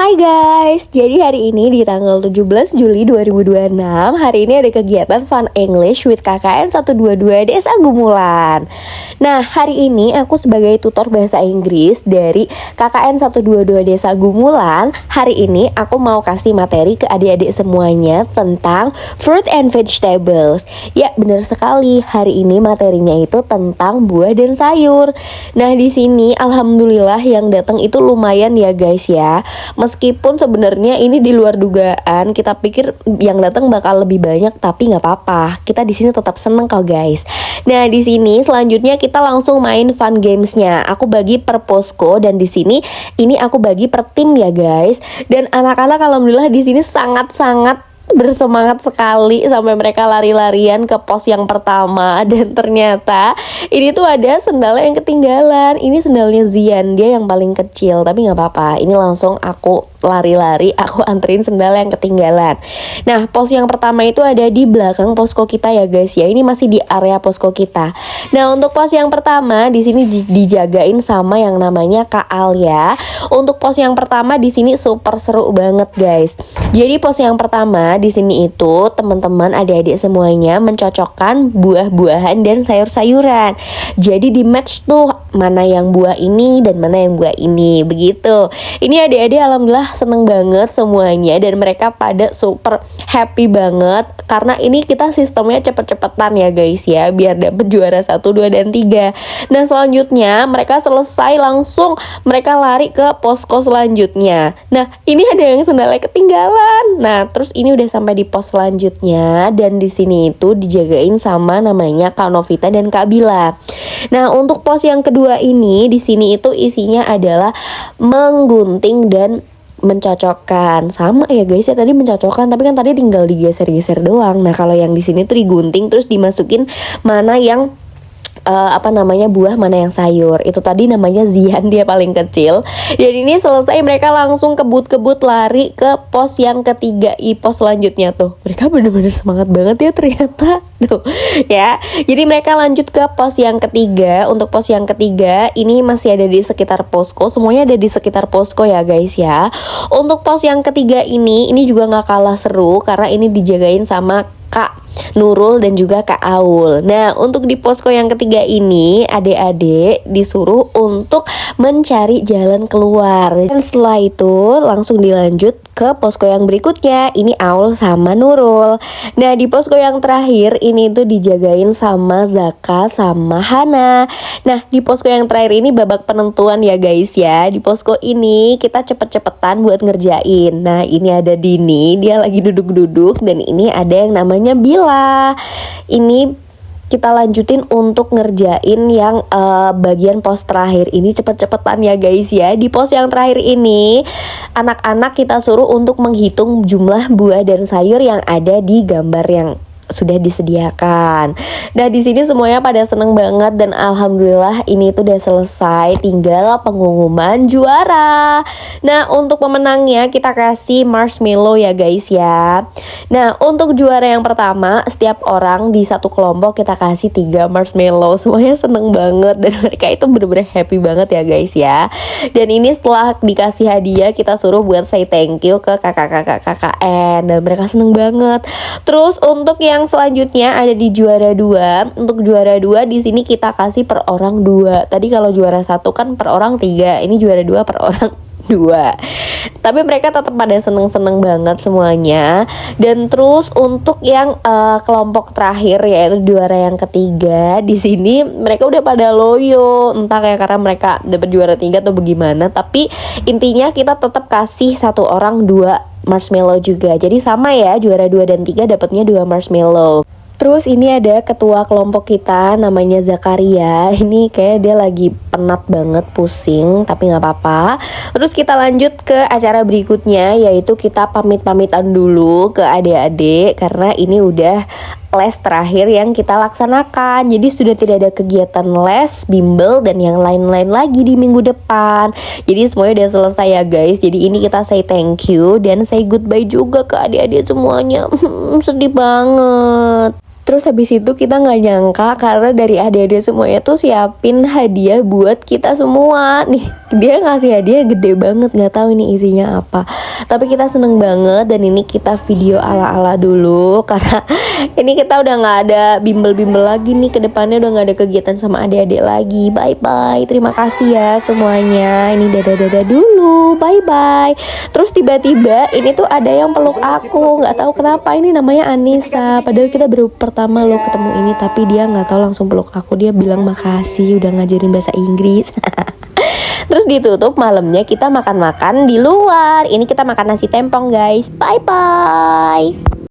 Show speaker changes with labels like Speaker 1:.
Speaker 1: Hai guys, jadi hari ini di tanggal 17 Juli 2026 hari ini ada kegiatan Fun English with KKN 122 Desa Gumulan. Nah, hari ini aku sebagai tutor bahasa Inggris dari KKN 122 Desa Gumulan. Hari ini aku mau kasih materi ke adik-adik semuanya tentang fruit and vegetables. Ya, benar sekali, hari ini materinya itu tentang buah dan sayur. Nah, di sini alhamdulillah yang datang itu lumayan ya guys ya. Meskipun sebenarnya ini di luar dugaan, kita pikir yang datang bakal lebih banyak, tapi nggak apa-apa. Kita di sini tetap seneng kok guys. Nah di sini selanjutnya kita langsung main fun gamesnya. Aku bagi per posko dan di sini ini aku bagi per tim ya guys. Dan anak-anak alhamdulillah di sini sangat-sangat bersemangat sekali sampai mereka lari-larian ke pos yang pertama. Dan ternyata ini tuh ada sendal yang ketinggalan. Ini sendalnya Zian, dia yang paling kecil, tapi nggak apa-apa. Ini langsung aku lari-lari, aku anterin sendal yang ketinggalan. Nah, pos yang pertama itu ada di belakang posko kita ya guys ya. Ini masih di area posko kita. Nah, untuk pos yang pertama di sini dijagain sama yang namanya Kak Alia. Untuk pos yang pertama di sini super seru banget guys. Jadi pos yang pertama di sini itu teman-teman adik-adik semuanya mencocokkan buah-buahan dan sayur-sayuran. Jadi di match tuh mana yang buah ini dan mana yang buah ini, begitu. Ini adik-adik alhamdulillah seneng banget semuanya dan mereka pada super happy banget karena ini kita sistemnya cepet-cepetan ya guys ya, biar dapet juara 1, 2, dan 3. Nah selanjutnya mereka selesai langsung mereka lari ke posko selanjutnya. Nah ini ada yang sendalnya ketinggalan. Nah terus ini udah sampai di pos selanjutnya dan di sini itu dijagain sama namanya Kak Novita dan Kak Bila. Nah untuk pos yang kedua ini di sini itu isinya adalah menggunting dan mencocokkan. Sama ya guys ya, tadi mencocokkan tapi kan tadi tinggal digeser-geser doang. Nah kalau yang di sini tuh digunting terus dimasukin mana yang buah, mana yang sayur. Itu tadi namanya Zian, dia paling kecil. Dan ini selesai mereka langsung kebut-kebut lari ke pos yang ketiga, pos selanjutnya tuh. Mereka bener-bener semangat banget ya ternyata tuh ya. Jadi mereka lanjut ke pos yang ketiga. Untuk pos yang ketiga ini masih ada di sekitar posko. Semuanya ada di sekitar posko ya guys ya. Untuk pos yang ketiga ini juga gak kalah seru karena ini dijagain sama Kak Nurul dan juga Kak Aul. Nah untuk di posko yang ketiga ini adik-adik disuruh untuk mencari jalan keluar. Dan setelah itu langsung dilanjut ke posko yang berikutnya. Ini Aul sama Nurul. Nah di posko yang terakhir ini tuh dijagain sama Zaka sama Hana. Nah di posko yang terakhir ini babak penentuan ya guys ya. Di posko ini kita cepet-cepetan buat ngerjain. Nah ini ada Dini, dia lagi duduk-duduk. Dan ini ada yang namanya Bila. Ini kita lanjutin untuk ngerjain yang bagian pos terakhir ini cepet-cepetan ya guys ya. Di pos yang terakhir ini anak-anak kita suruh untuk menghitung jumlah buah dan sayur yang ada di gambar yang sudah disediakan. Nah di sini semuanya pada seneng banget dan alhamdulillah ini tuh udah selesai, tinggal pengumuman juara. Nah untuk pemenangnya kita kasih marshmallow ya guys ya. Nah untuk juara yang pertama setiap orang di satu kelompok kita kasih 3 marshmallow. Semuanya seneng banget dan mereka itu bener-bener happy banget ya guys ya. Dan ini setelah dikasih hadiah kita suruh buat say thank you ke kakak-kakak KKN dan mereka seneng banget. Terus untuk yang selanjutnya ada di juara 2. Untuk juara 2 di sini kita kasih per orang 2. Tadi kalau juara 1 kan per orang 3. Ini juara 2 per orang 2. Tapi mereka tetap pada seneng-seneng banget semuanya. Dan terus untuk yang kelompok terakhir yaitu juara yang ketiga, di sini mereka udah pada loyo. Entah kayak karena mereka dapat juara 3 atau bagaimana. Tapi intinya kita tetap kasih satu orang 2 marshmallow juga. Jadi sama ya, juara 2 dan 3 dapatnya 2 marshmallow. Terus ini ada ketua kelompok kita namanya Zakaria. Ini kayak dia lagi penat banget, pusing, tapi gak apa-apa. Terus kita lanjut ke acara berikutnya, yaitu kita pamit-pamitan dulu ke adik-adik karena ini udah les terakhir yang kita laksanakan. Jadi sudah tidak ada kegiatan les, bimbel, dan yang lain-lain lagi di minggu depan. Jadi semuanya udah selesai ya guys. Jadi ini kita say thank you dan say goodbye juga ke adik-adik semuanya. Sedih banget. Terus habis itu kita nggak nyangka karena dari adik-adik semuanya tuh siapin hadiah buat kita semua. Nih dia ngasih hadiah gede banget, nggak tahu ini isinya apa. Tapi kita seneng banget dan ini kita video ala-ala dulu karena ini kita udah nggak ada bimbel-bimbel lagi nih, kedepannya udah nggak ada kegiatan sama adik-adik lagi. Bye bye, terima kasih ya semuanya. Ini dadah-dadah dulu, bye bye. Terus tiba-tiba ini tuh ada yang peluk aku, nggak tahu kenapa. Ini namanya Anissa, padahal kita baru pertama lo ketemu ini, tapi dia nggak tahu langsung peluk aku. Dia bilang makasih udah ngajarin bahasa Inggris. Terus ditutup malamnya kita makan-makan di luar. Ini kita makan nasi tempong guys. Bye bye.